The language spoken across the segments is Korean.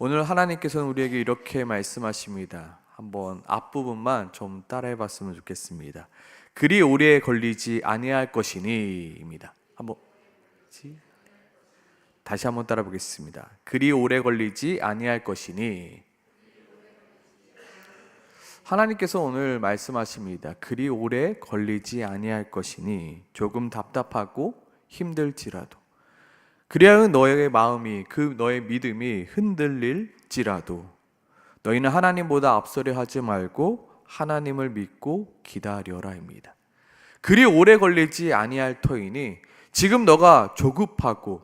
오늘 하나님께서는 우리에게 이렇게 말씀하십니다. 한번 앞부분만 좀 따라해 봤으면 좋겠습니다. 그리 오래 걸리지 아니할 것이니입니다. 다시 한번 따라 보겠습니다. 그리 오래 걸리지 아니할 것이니. 하나님께서 오늘 말씀하십니다. 그리 오래 걸리지 아니할 것이니 조금 답답하고 힘들지라도, 그리하여 너의 마음이, 너의 믿음이 흔들릴지라도 너희는 하나님보다 앞서려 하지 말고 하나님을 믿고 기다려라입니다. 그리 오래 걸리지 아니할 터이니, 지금 너가 조급하고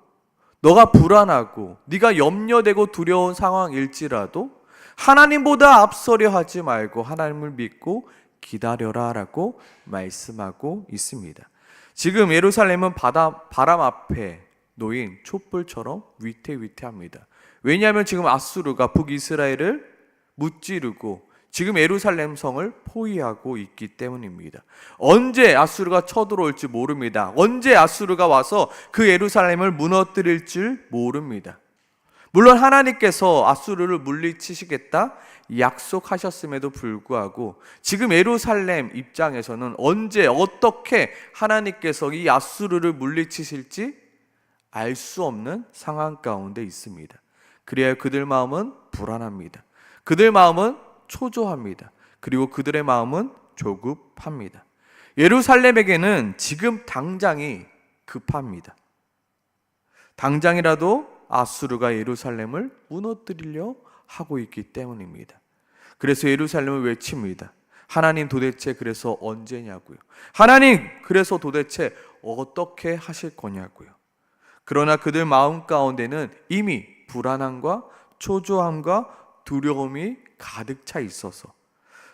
너가 불안하고 네가 염려되고 두려운 상황일지라도 하나님보다 앞서려 하지 말고 하나님을 믿고 기다려라라고 말씀하고 있습니다. 지금 예루살렘은 바람 앞에 놓인 촛불처럼 위태위태합니다. 왜냐하면 지금 아수르가 북이스라엘을 무찌르고 지금 예루살렘 성을 포위하고 있기 때문입니다. 언제 아수르가 쳐들어올지 모릅니다. 언제 아수르가 와서 그 예루살렘을 무너뜨릴 줄 모릅니다. 물론 하나님께서 아수르를 물리치시겠다 약속하셨음에도 불구하고 지금 예루살렘 입장에서는 언제 어떻게 하나님께서 이 아수르를 물리치실지 알 수 없는 상황 가운데 있습니다. 그래야 그들 마음은 불안합니다. 그들 마음은 초조합니다. 그리고 그들의 마음은 조급합니다. 예루살렘에게는 지금 당장이 급합니다. 당장이라도 아수르가 예루살렘을 무너뜨리려 하고 있기 때문입니다. 그래서 예루살렘을 외칩니다. 하나님 도대체 그래서 언제냐고요. 하나님 그래서 도대체 어떻게 하실 거냐고요. 그러나 그들 마음 가운데는 이미 불안함과 초조함과 두려움이 가득 차 있어서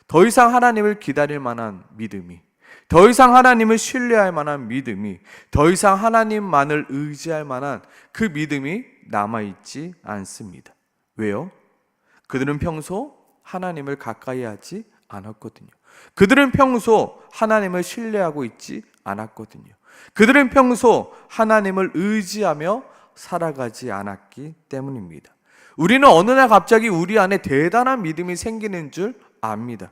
더 이상 하나님을 기다릴 만한 믿음이, 더 이상 하나님을 신뢰할 만한 믿음이, 더 이상 하나님만을 의지할 만한 그 믿음이 남아있지 않습니다. 왜요? 그들은 평소 하나님을 가까이 하지 않았거든요. 그들은 평소 하나님을 신뢰하고 있지 않았거든요. 그들은 평소 하나님을 의지하며 살아가지 않았기 때문입니다. 우리는 어느 날 갑자기 우리 안에 대단한 믿음이 생기는 줄 압니다.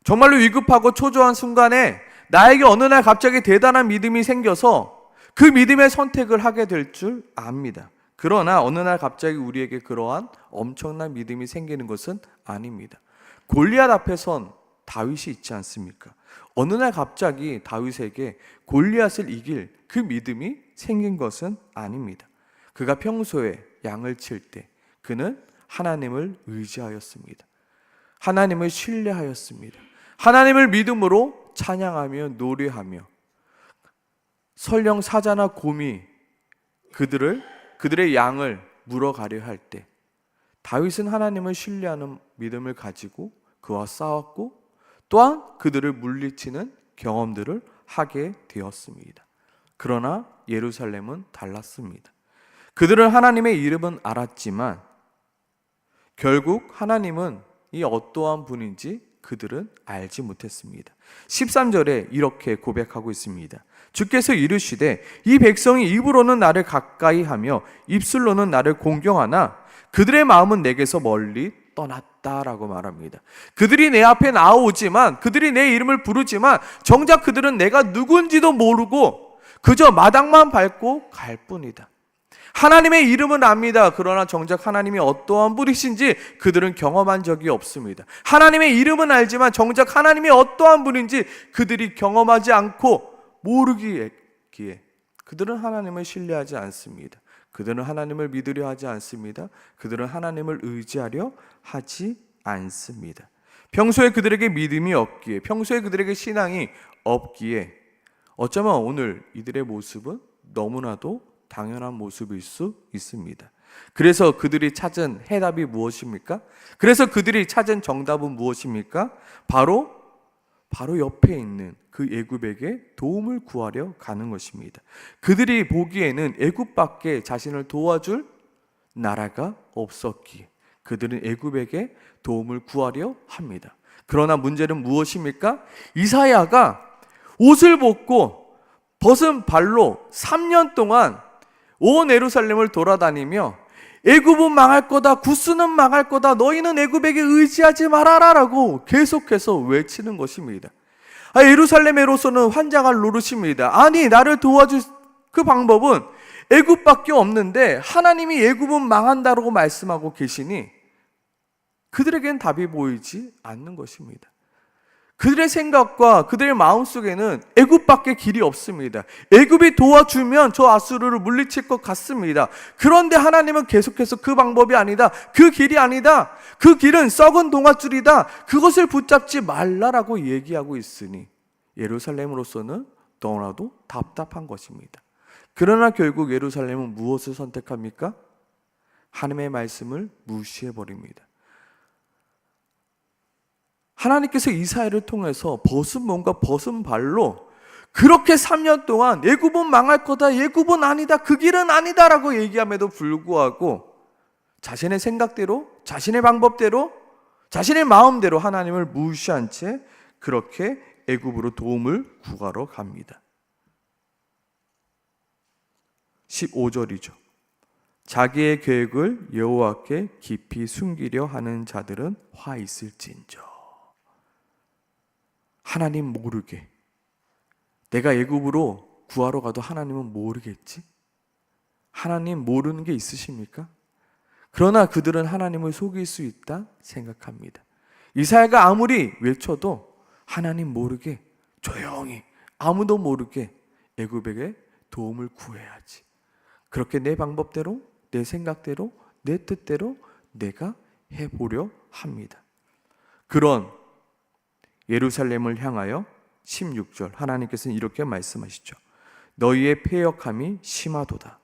정말로 위급하고 초조한 순간에 나에게 어느 날 갑자기 대단한 믿음이 생겨서 그 믿음의 선택을 하게 될 줄 압니다. 그러나 어느 날 갑자기 우리에게 그러한 엄청난 믿음이 생기는 것은 아닙니다. 골리앗 앞에 선 다윗이 있지 않습니까? 어느 날 갑자기 다윗에게 골리앗을 이길 그 믿음이 생긴 것은 아닙니다. 그가 평소에 양을 칠 때 그는 하나님을 의지하였습니다. 하나님을 신뢰하였습니다. 하나님을 믿음으로 찬양하며 노래하며 설령 사자나 곰이 그들의 양을 물어가려 할 때 다윗은 하나님을 신뢰하는 믿음을 가지고 그와 싸웠고 또한 그들을 물리치는 경험들을 하게 되었습니다. 그러나 예루살렘은 달랐습니다. 그들은 하나님의 이름은 알았지만 결국 하나님은 이 어떠한 분인지 그들은 알지 못했습니다. 13절에 이렇게 고백하고 있습니다. 주께서 이르시되 이 백성이 입으로는 나를 가까이 하며 입술로는 나를 공경하나 그들의 마음은 내게서 멀리 떠났다라고 말합니다. 그들이 내 앞에 나오지만, 그들이 내 이름을 부르지만 정작 그들은 내가 누군지도 모르고 그저 마당만 밟고 갈 뿐이다. 하나님의 이름은 압니다. 그러나 정작 하나님이 어떠한 분이신지 그들은 경험한 적이 없습니다. 하나님의 이름은 알지만 정작 하나님이 어떠한 분인지 그들이 경험하지 않고 모르기에 그들은 하나님을 신뢰하지 않습니다. 그들은 하나님을 믿으려 하지 않습니다. 그들은 하나님을 의지하려 하지 않습니다. 평소에 그들에게 믿음이 없기에, 평소에 그들에게 신앙이 없기에 어쩌면 오늘 이들의 모습은 너무나도 당연한 모습일 수 있습니다. 그래서 그들이 찾은 해답이 무엇입니까? 그래서 그들이 찾은 정답은 무엇입니까? 바로 옆에 있는 그 애굽에게 도움을 구하려 가는 것입니다. 그들이 보기에는 애굽밖에 자신을 도와줄 나라가 없었기에 그들은 애굽에게 도움을 구하려 합니다. 그러나 문제는 무엇입니까? 이사야가 옷을 벗고 벗은 발로 3년 동안 온 예루살렘을 돌아다니며 애굽은 망할 거다, 구스는 망할 거다, 너희는 애굽에게 의지하지 말아라라고 계속해서 외치는 것입니다. 예루살렘으로서는 환장할 노릇입니다. 아니, 나를 도와줄 그 방법은 애굽밖에 없는데 하나님이 애굽은 망한다라고 말씀하고 계시니 그들에겐 답이 보이지 않는 것입니다. 그들의 생각과 그들의 마음속에는 애굽밖에 길이 없습니다. 애굽이 도와주면 저 아수르를 물리칠 것 같습니다. 그런데 하나님은 계속해서 그 방법이 아니다, 그 길이 아니다, 그 길은 썩은 동아줄이다, 그것을 붙잡지 말라라고 얘기하고 있으니 예루살렘으로서는 너무나도 답답한 것입니다. 그러나 결국 예루살렘은 무엇을 선택합니까? 하나님의 말씀을 무시해버립니다. 하나님께서 이사야를 통해서 뭔가 벗은 발로 그렇게 3년 동안 애굽은 망할 거다, 애굽은 아니다, 그 길은 아니다라고 얘기함에도 불구하고 자신의 생각대로, 자신의 방법대로, 자신의 마음대로 하나님을 무시한 채 그렇게 애굽으로 도움을 구하러 갑니다. 15절이죠. 자기의 계획을 여호와께 깊이 숨기려 하는 자들은 화 있을진저. 하나님 모르게, 내가 애굽으로 구하러 가도 하나님은 모르겠지? 하나님 모르는 게 있으십니까? 그러나 그들은 하나님을 속일 수 있다 생각합니다. 이사야가 아무리 외쳐도 하나님 모르게 조용히 아무도 모르게 애굽에게 도움을 구해야지. 그렇게 내 방법대로, 내 생각대로, 내 뜻대로 내가 해보려 합니다. 그런 예루살렘을 향하여 16절 하나님께서는 이렇게 말씀하시죠. 너희의 패역함이 심하도다.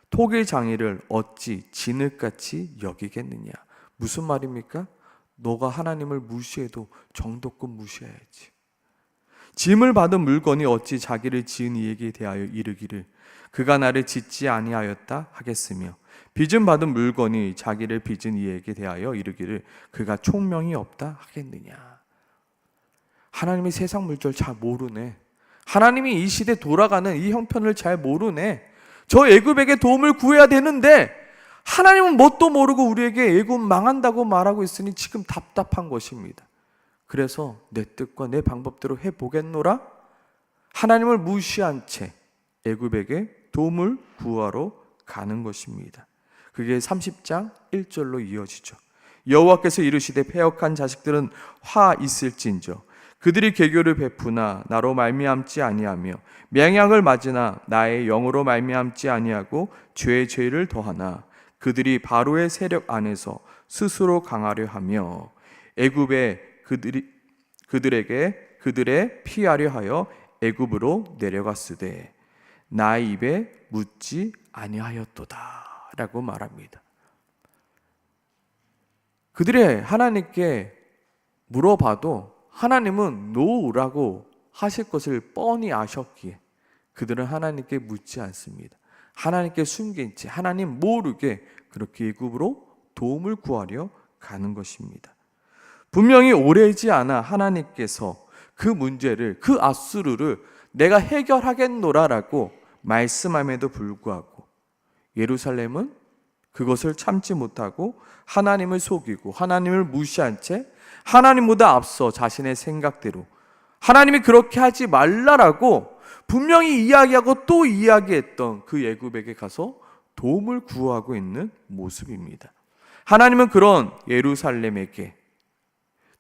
토기 장애를 어찌 진흙같이 여기겠느냐. 무슨 말입니까? 너가 하나님을 무시해도 정도껏 무시해야지. 짐을 받은 물건이 어찌 자기를 지은 이에게 대하여 이르기를 그가 나를 짓지 아니하였다 하겠으며 빚은 받은 물건이 자기를 빚은 이에게 대하여 이르기를 그가 총명이 없다 하겠느냐. 하나님이 세상 물정 잘 모르네. 하나님이 이 시대 돌아가는 이 형편을 잘 모르네. 저 애굽에게 도움을 구해야 되는데 하나님은 뭣도 모르고 우리에게 애굽 망한다고 말하고 있으니 지금 답답한 것입니다. 그래서 내 뜻과 내 방법대로 해보겠노라? 하나님을 무시한 채 애굽에게 도움을 구하러 가는 것입니다. 그게 30장 1절로 이어지죠. 여호와께서 이르시되 패역한 자식들은 화 있을진저 그들이 계교를 베푸나 나로 말미암지 아니하며 맹약을 맞으나 나의 영으로 말미암지 아니하고 죄의 죄를 더하나 그들이 바로의 세력 안에서 스스로 강하려 하며 애굽에 그들에게 그들의 피하려 하여 애굽으로 내려갔으되 나의 입에 묻지 아니하였도다 라고 말합니다. 그들의 하나님께 물어봐도 하나님은 노라고 하실 것을 뻔히 아셨기에 그들은 하나님께 묻지 않습니다. 하나님께 숨긴 채 하나님 모르게 그렇게 애굽으로 도움을 구하려 가는 것입니다. 분명히 오래지 않아 하나님께서 그 문제를, 그 아수르를 내가 해결하겠노라라고 말씀함에도 불구하고 예루살렘은 그것을 참지 못하고 하나님을 속이고 하나님을 무시한 채 하나님보다 앞서 자신의 생각대로 하나님이 그렇게 하지 말라라고 분명히 이야기하고 또 이야기했던 그 애굽에게 가서 도움을 구하고 있는 모습입니다. 하나님은 그런 예루살렘에게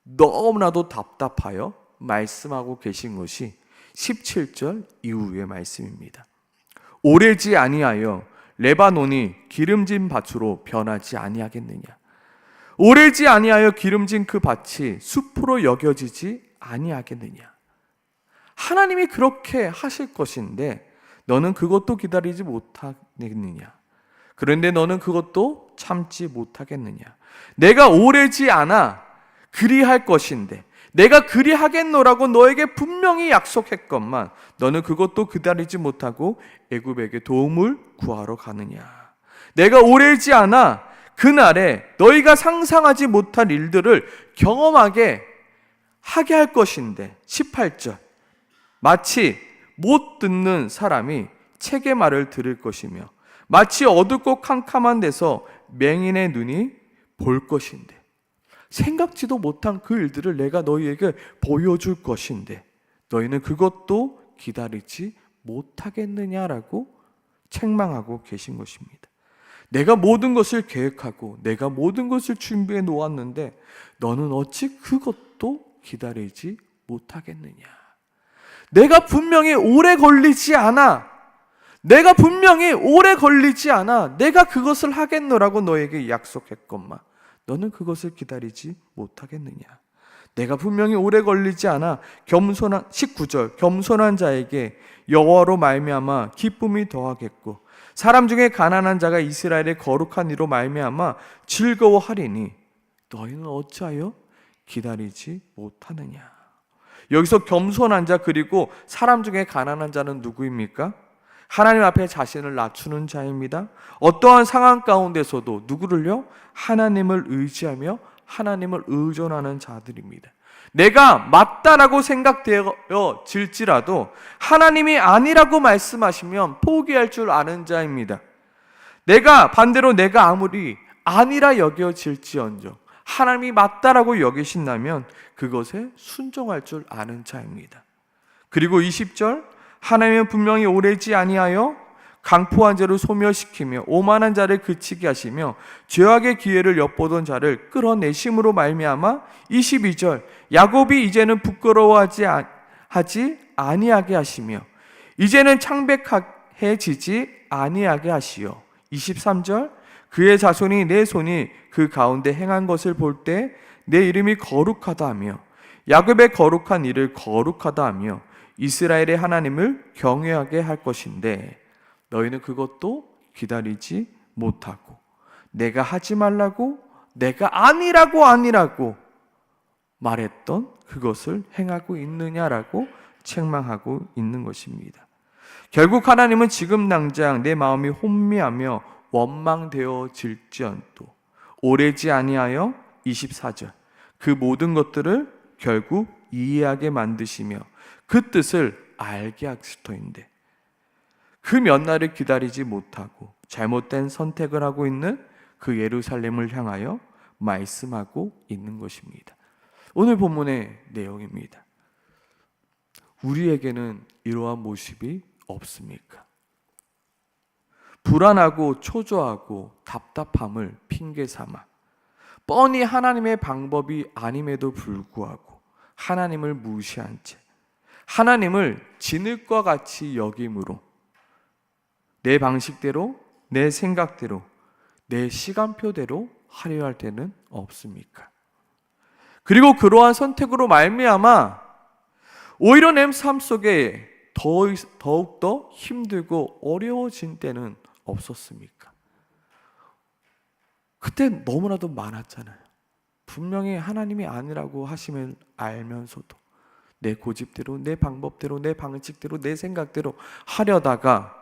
너무나도 답답하여 말씀하고 계신 것이 17절 이후의 말씀입니다. 오래지 아니하여 레바논이 기름진 밭으로 변하지 아니하겠느냐. 오래지 아니하여 기름진 그 밭이 숲으로 여겨지지 아니하겠느냐. 하나님이 그렇게 하실 것인데 너는 그것도 기다리지 못하겠느냐. 그런데 너는 그것도 참지 못하겠느냐. 내가 오래지 않아 그리할 것인데 내가 그리하겠노라고 너에게 분명히 약속했건만 너는 그것도 기다리지 못하고 애굽에게 도움을 구하러 가느냐. 내가 오래지 않아 그날에 너희가 상상하지 못할 일들을 경험하게 하게 할 것인데 18절 마치 못 듣는 사람이 책의 말을 들을 것이며 마치 어둡고 캄캄한 데서 맹인의 눈이 볼 것인데, 생각지도 못한 그 일들을 내가 너희에게 보여줄 것인데 너희는 그것도 기다리지 못하겠느냐라고 책망하고 계신 것입니다. 내가 모든 것을 계획하고 내가 모든 것을 준비해 놓았는데 너는 어찌 그것도 기다리지 못하겠느냐. 내가 분명히 오래 걸리지 않아. 내가 그것을 하겠노라고 너에게 약속했건만 너는 그것을 기다리지 못하겠느냐. 내가 분명히 오래 걸리지 않아 19절 겸손한 자에게 여호와로 말미암아 기쁨이 더하겠고 사람 중에 가난한 자가 이스라엘의 거룩한 이로 말미암아 즐거워하리니 너희는 어찌하여 기다리지 못하느냐. 여기서 겸손한 자 그리고 사람 중에 가난한 자는 누구입니까? 하나님 앞에 자신을 낮추는 자입니다. 어떠한 상황 가운데서도 누구를요? 하나님을 의지하며 하나님을 의존하는 자들입니다. 내가 맞다라고 생각되어질지라도 하나님이 아니라고 말씀하시면 포기할 줄 아는 자입니다. 반대로 내가 아무리 아니라 여겨질지언정 하나님이 맞다라고 여기신다면 그것에 순종할 줄 아는 자입니다. 그리고 20절 하나님은 분명히 오래지 아니하여 강포한 자를 소멸시키며 오만한 자를 그치게 하시며 죄악의 기회를 엿보던 자를 끌어내심으로 말미암아 22절 야곱이 이제는 부끄러워하지 아니하게 하시며 이제는 창백해지지 아니하게 하시오. 23절 그의 자손이 내 손이 그 가운데 행한 것을 볼 때 내 이름이 거룩하다 하며 야곱의 거룩한 일을 거룩하다 하며 이스라엘의 하나님을 경외하게 할 것인데 너희는 그것도 기다리지 못하고 내가 하지 말라고 내가 아니라고 말했던 그것을 행하고 있느냐라고 책망하고 있는 것입니다. 결국 하나님은 지금 당장 내 마음이 혼미하며 원망되어질지언도 오래지 아니하여 24절 그 모든 것들을 결국 이해하게 만드시며 그 뜻을 알게 하실 터인데 그 몇 날을 기다리지 못하고 잘못된 선택을 하고 있는 그 예루살렘을 향하여 말씀하고 있는 것입니다. 오늘 본문의 내용입니다. 우리에게는 이러한 모습이 없습니까? 불안하고 초조하고 답답함을 핑계 삼아 뻔히 하나님의 방법이 아님에도 불구하고 하나님을 무시한 채 하나님을 진흙과 같이 여김으로 내 방식대로 내 생각대로 내 시간표대로 하려 할 때는 없습니까? 그리고 그러한 선택으로 말미암아 오히려 내 삶 속에 더욱더 힘들고 어려워진 때는 없었습니까? 그때 너무나도 많았잖아요. 분명히 하나님이 아니라고 하시면 알면서도 내 고집대로 내 방법대로 내 방식대로 내 생각대로 하려다가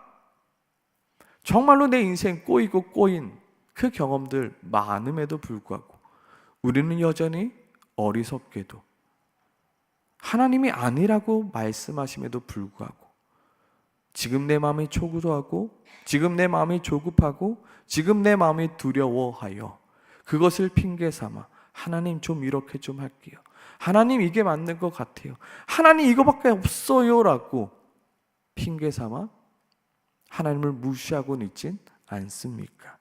정말로 내 인생 꼬인 그 경험들 많음에도 불구하고 우리는 여전히 어리석게도 하나님이 아니라고 말씀하심에도 불구하고 지금 내 마음이 초조하고 지금 내 마음이 조급하고 지금 내 마음이 두려워하여 그것을 핑계 삼아 하나님 좀 이렇게 좀 할게요. 하나님 이게 맞는 것 같아요. 하나님 이거밖에 없어요 라고 핑계 삼아 하나님을 무시하고 있진 않습니까?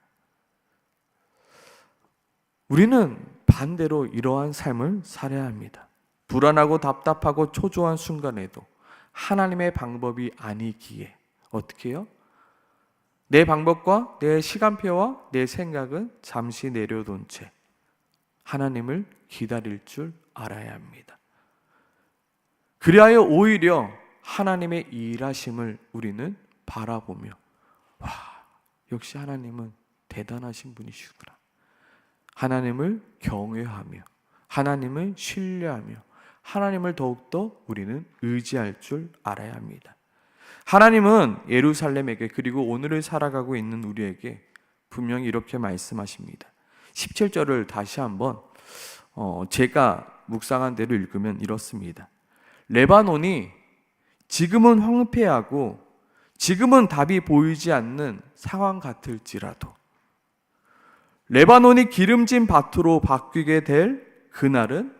우리는 반대로 이러한 삶을 살아야 합니다. 불안하고 답답하고 초조한 순간에도 하나님의 방법이 아니기에 어떻게 해요? 내 방법과 내 시간표와 내 생각은 잠시 내려둔 채 하나님을 기다릴 줄 알아야 합니다. 그리하여 오히려 하나님의 일하심을 우리는 바라보며 와, 역시 하나님은 대단하신 분이시구나. 하나님을 경외하며 하나님을 신뢰하며 하나님을 더욱더 우리는 의지할 줄 알아야 합니다. 하나님은 예루살렘에게 그리고 오늘을 살아가고 있는 우리에게 분명히 이렇게 말씀하십니다. 17절을 다시 한번 제가 묵상한 대로 읽으면 이렇습니다. 레바논이 지금은 황폐하고 지금은 답이 보이지 않는 상황 같을지라도 레바논이 기름진 밭으로 바뀌게 될 그날은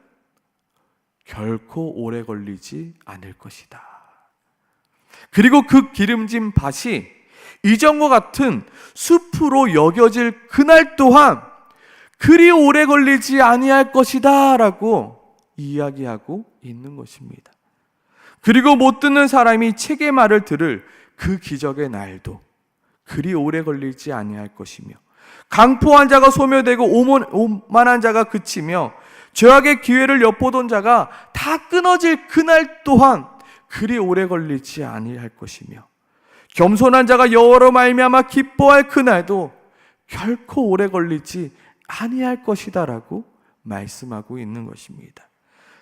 결코 오래 걸리지 않을 것이다. 그리고 그 기름진 밭이 이전과 같은 숲으로 여겨질 그날 또한 그리 오래 걸리지 아니할 것이다 라고 이야기하고 있는 것입니다. 그리고 못 듣는 사람이 책의 말을 들을 그 기적의 날도 그리 오래 걸리지 아니할 것이며, 강포한 자가 소멸되고 오만한 자가 그치며 죄악의 기회를 엿보던 자가 다 끊어질 그날 또한 그리 오래 걸리지 아니할 것이며, 겸손한 자가 여호와로 말미암아 기뻐할 그날도 결코 오래 걸리지 아니할 것이다라고 말씀하고 있는 것입니다.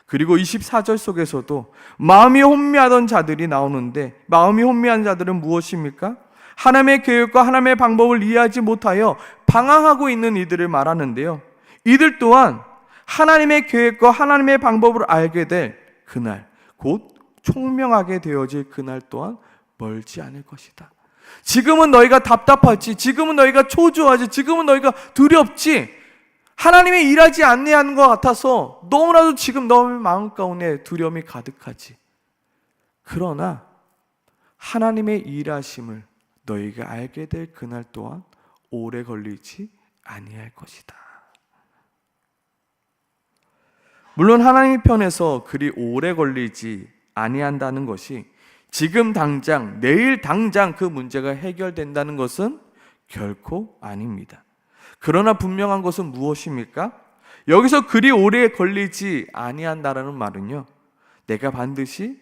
그리고 24절 속에서도 마음이 혼미하던 자들이 나오는데, 마음이 혼미한 자들은 무엇입니까? 하나님의 계획과 하나님의 방법을 이해하지 못하여 방황하고 있는 이들을 말하는데요, 이들 또한 하나님의 계획과 하나님의 방법을 알게 될 그날, 곧 총명하게 되어질 그날 또한 멀지 않을 것이다. 지금은 너희가 답답하지, 지금은 너희가 초조하지, 지금은 너희가 두렵지, 하나님이 일하지 않는 것 같아서 너무나도 지금 너의 마음 가운데 두려움이 가득하지. 그러나 하나님의 일하심을 너희가 알게 될 그날 또한 오래 걸리지 아니할 것이다. 물론 하나님 편에서 그리 오래 걸리지 아니한다는 것이 지금 당장, 내일 당장 그 문제가 해결된다는 것은 결코 아닙니다. 그러나 분명한 것은 무엇입니까? 여기서 그리 오래 걸리지 아니한다라는 말은요, 내가 반드시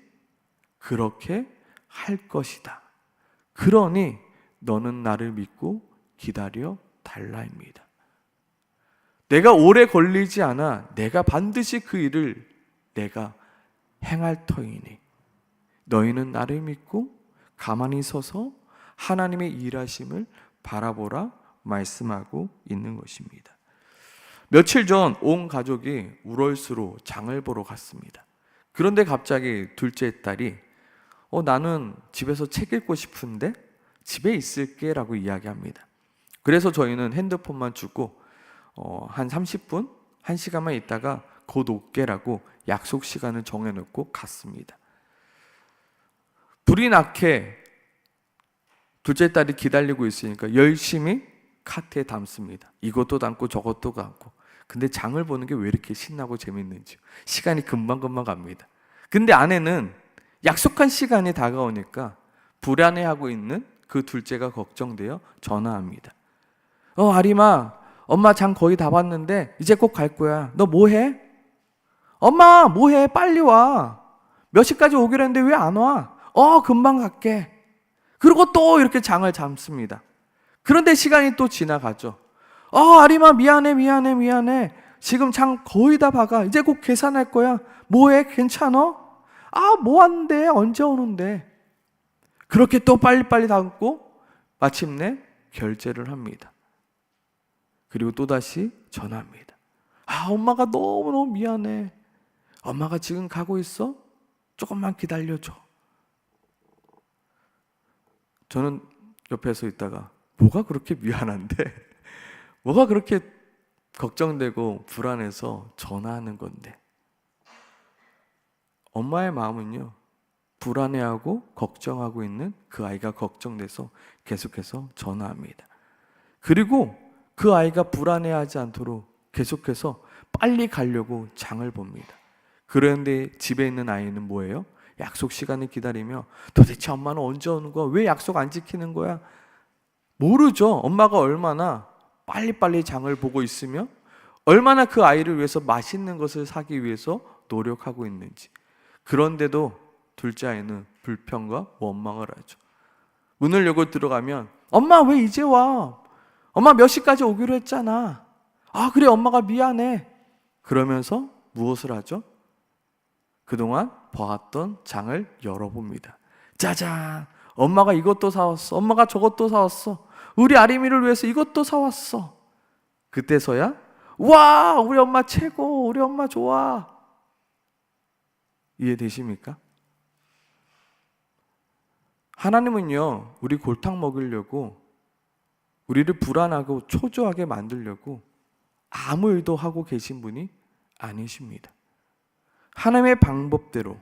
그렇게 할 것이다. 그러니 너는 나를 믿고 기다려 달라입니다. 내가 오래 걸리지 않아 내가 반드시 그 일을 내가 행할 터이니 너희는 나를 믿고 가만히 서서 하나님의 일하심을 바라보라 말씀하고 있는 것입니다. 며칠 전 온 가족이 우럴스로 장을 보러 갔습니다. 그런데 갑자기 둘째 딸이 나는 집에서 책 읽고 싶은데 집에 있을게 라고 이야기합니다. 그래서 저희는 핸드폰만 주고 한 30분, 1시간만 있다가 곧 올게라고 약속 시간을 정해놓고 갔습니다. 불이 나게 둘째 딸이 기다리고 있으니까 열심히 카트에 담습니다. 이것도 담고 저것도 담고. 근데 장을 보는 게 왜 이렇게 신나고 재밌는지 시간이 금방금방 갑니다. 근데 아내는 약속한 시간이 다가오니까 불안해하고 있는 그 둘째가 걱정되어 전화합니다. 아림아, 엄마 장 거의 다 봤는데 이제 꼭 갈 거야. 너 뭐 해? 엄마 뭐 해? 빨리 와. 몇 시까지 오기로 했는데 왜 안 와? 금방 갈게. 그리고 또 이렇게 장을 잠습니다. 그런데 시간이 또 지나가죠. 아림아 미안해. 지금 장 거의 다 봐가. 이제 곧 계산할 거야. 뭐해? 괜찮아? 뭐 하는데? 언제 오는데? 그렇게 또 빨리빨리 담고 마침내 결제를 합니다. 그리고 또다시 전화합니다. 엄마가 너무너무 미안해. 엄마가 지금 가고 있어? 조금만 기다려줘. 저는 옆에서 있다가 뭐가 그렇게 미안한데? 뭐가 그렇게 걱정되고 불안해서 전화하는 건데? 엄마의 마음은요, 불안해하고 걱정하고 있는 그 아이가 걱정돼서 계속해서 전화합니다. 그리고 그 아이가 불안해하지 않도록 계속해서 빨리 가려고 장을 봅니다. 그런데 집에 있는 아이는 뭐예요? 약속 시간을 기다리며 도대체 엄마는 언제 오는 거야? 왜 약속 안 지키는 거야? 모르죠. 엄마가 얼마나 빨리빨리 장을 보고 있으며 얼마나 그 아이를 위해서 맛있는 것을 사기 위해서 노력하고 있는지. 그런데도 둘째 아이는 불평과 원망을 하죠. 문을 열고 들어가면 엄마 왜 이제 와? 엄마 몇 시까지 오기로 했잖아. 그래 엄마가 미안해. 그러면서 무엇을 하죠? 그동안 봐왔던 장을 열어봅니다. 짜잔! 엄마가 이것도 사왔어. 엄마가 저것도 사왔어. 우리 아림이를 위해서 이것도 사왔어. 그때서야 와! 우리 엄마 최고! 우리 엄마 좋아! 이해되십니까? 하나님은요, 우리 골탕 먹이려고 우리를 불안하고 초조하게 만들려고 아무 일도 하고 계신 분이 아니십니다. 하나님의 방법대로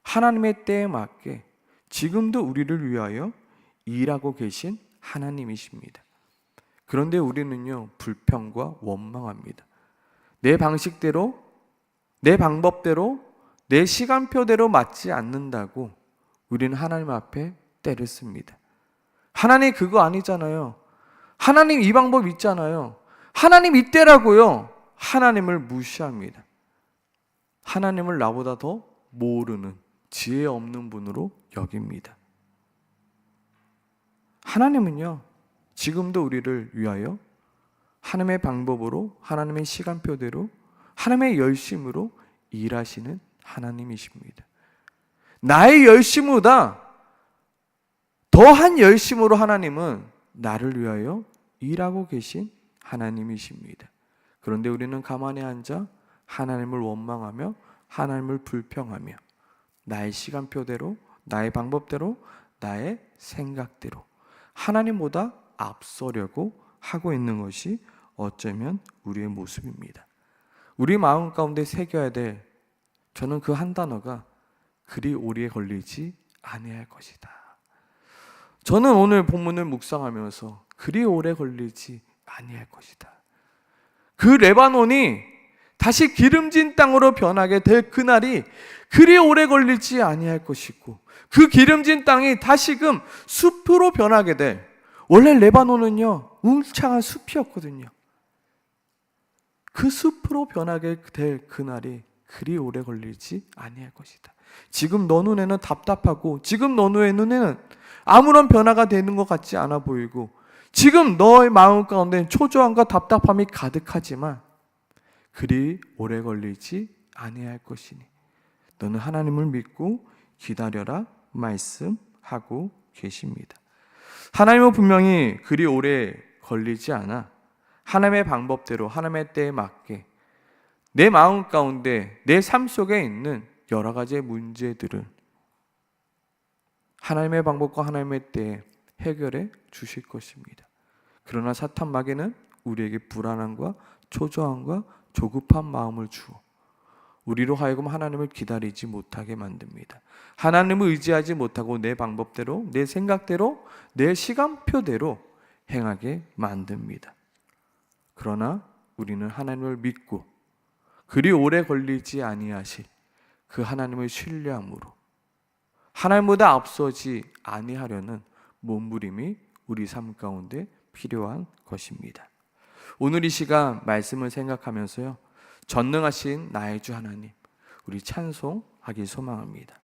하나님의 때에 맞게 지금도 우리를 위하여 일하고 계신 하나님이십니다. 그런데 우리는요, 불평과 원망합니다. 내 방식대로, 내 방법대로, 내 시간표대로 맞지 않는다고 우리는 하나님 앞에 때를 씁니다. 하나님 그거 아니잖아요. 하나님 이 방법 있잖아요. 하나님 이때라고요. 하나님을 무시합니다. 하나님을 나보다 더 모르는 지혜 없는 분으로 여깁니다. 하나님은요, 지금도 우리를 위하여 하나님의 방법으로, 하나님의 시간표대로, 하나님의 열심으로 일하시는 하나님이십니다. 나의 열심보다 더한 열심으로 하나님은 나를 위하여 일하고 계신 하나님이십니다. 그런데 우리는 가만히 앉아 하나님을 원망하며 하나님을 불평하며 나의 시간표대로, 나의 방법대로, 나의 생각대로 하나님보다 앞서려고 하고 있는 것이 어쩌면 우리의 모습입니다. 우리 마음 가운데 새겨야 될, 저는 그 한 단어가 그리 오래 걸리지 아니할 것이다. 저는 오늘 본문을 묵상하면서 그리 오래 걸리지 아니할 것이다. 그 레바논이 다시 기름진 땅으로 변하게 될 그날이 그리 오래 걸리지 아니할 것이고, 그 기름진 땅이 다시금 숲으로 변하게 될, 원래 레바논은요 울창한 숲이었거든요. 그 숲으로 변하게 될 그날이 그리 오래 걸리지 아니할 것이다. 지금 너 눈에는 답답하고, 지금 너 눈에는 아무런 변화가 되는 것 같지 않아 보이고, 지금 너의 마음 가운데 초조함과 답답함이 가득하지만 그리 오래 걸리지 아니할 것이니 너는 하나님을 믿고 기다려라 말씀하고 계십니다. 하나님은 분명히 그리 오래 걸리지 않아 하나님의 방법대로, 하나님의 때에 맞게 내 마음 가운데, 내 삶 속에 있는 여러 가지의 문제들을 하나님의 방법과 하나님의 때에 해결해 주실 것입니다. 그러나 사탄 마귀는 우리에게 불안함과 초조함과 조급한 마음을 주어 우리로 하여금 하나님을 기다리지 못하게 만듭니다. 하나님을 의지하지 못하고 내 방법대로, 내 생각대로, 내 시간표대로 행하게 만듭니다. 그러나 우리는 하나님을 믿고 그리 오래 걸리지 아니하실 그 하나님을 신뢰함으로 하나님보다 앞서지 아니하려는 몸부림이 우리 삶 가운데 필요한 것입니다. 오늘 이 시간 말씀을 생각하면서요, 전능하신 나의 주 하나님 우리 찬송하기 소망합니다.